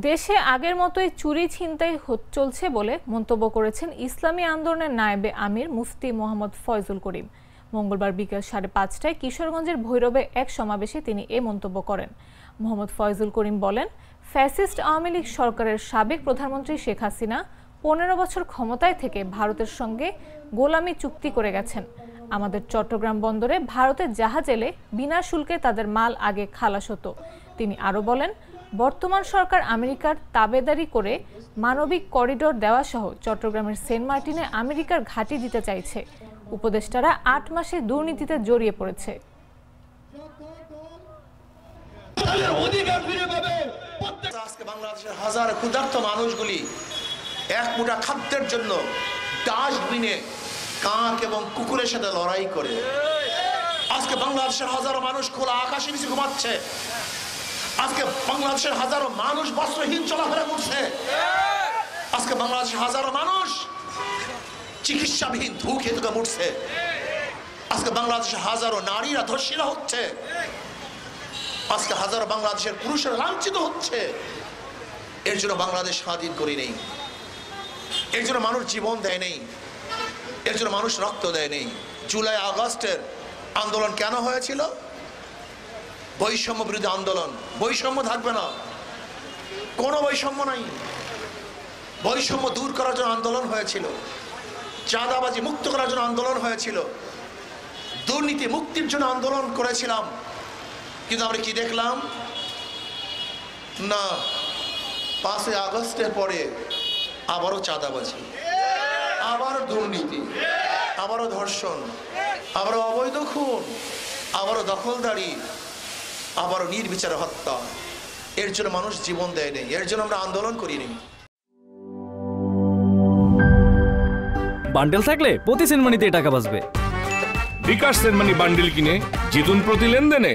দেশে আগের মতোই চুরি ছিনতাই চলছে বলে মন্তব্য করেছেন ইসলামী আন্দোলনের নায়েবে আমির মুফতি মোহাম্মদ ফয়জুল করিম। মঙ্গলবার বিকেল 5:30টায় কিশোরগঞ্জের ভৈরবে এক সমাবেশে তিনি এ মন্তব্য করেন। মোহাম্মদ ফয়জুল করিম বলেন, ফ্যাসিস্ট আওয়ামী লীগ সরকারের সাবেক প্রধানমন্ত্রী শেখ হাসিনা 15 বছর ক্ষমতায় থেকে ভারতের সঙ্গে গোলামি চুক্তি করে গেছেন। আমাদের চট্টগ্রাম বন্দরে ভারতের জাহাজ এলে বিনা শুল্কে তাদের মাল আগে খালাস হতো। তিনি আরও বলেন, বর্তমান সরকার আমেরিকার তাবেদারি করে মানবিক করিডোর দেওয়া সহ চট্টগ্রামের সেন্ট মার্টিনে আমেরিকার ঘাঁটি দিতে চাইছে। উপদেষ্টারা 8 মাসে দুর্নীতিতে জড়িয়ে পড়েছে। আজকে বাংলাদেশের হাজার ক্ষুধার্ত মানুষগুলি এক মুঠা খাদ্যের জন্য ডাস্টবিনে কাক এবং কুকুরের সাথে লড়াই করে। আজকে বাংলাদেশের হাজারো মানুষ খোলা আকাশের নিচে ঘুমাচ্ছে। আজকে বাংলাদেশের হাজারো মানুষ বস্ত্রহীন চলাফেরা করছে। আজকে বাংলাদেশের হাজারো মানুষ চিকিৎসাবিহীন ধুকে ধুকে মরছে। আজকে বাংলাদেশের হাজারো নারীরা ধর্ষিত হচ্ছে। আজকে হাজারো বাংলাদেশের পুরুষেরা লাঞ্ছিত হচ্ছে। এর জন্য বাংলাদেশ স্বাধীন করি নেই, এর জন্য মানুষ জীবন দেয় নেই, এর জন্য মানুষ রক্ত দেয় নেই। জুলাই আগস্টের আন্দোলন কেন হয়েছিল? বৈষম্য বিরোধী আন্দোলন। বৈষম্য থাকবে না, কোনো বৈষম্য নাই। বৈষম্য দূর করার জন্য আন্দোলন হয়েছিল, চাঁদাবাজি মুক্ত করার জন্য আন্দোলন হয়েছিল, দুর্নীতি মুক্তির জন্য আন্দোলন করেছিলাম। কিন্তু আমরা কি দেখলাম? না, 5ই আগস্টের পরে আবারও চাঁদাবাজি, আবারও দুর্নীতি, আবারও ধর্ষণ, আবারও অবৈধ খুন, আবারও দখলদারি, আবারও নির্বিচারে হত্যা। এর জন্য মানুষ জীবন দেয় নেই, এর জন্য আমরা আন্দোলন করিনি। বান্ডেল থাকলে প্রতি সেনমানিতে টাকা বাঁচবে। বিকাশ সেনমানি বান্ডেল কিনে জিতুন প্রতি লেনদেনে।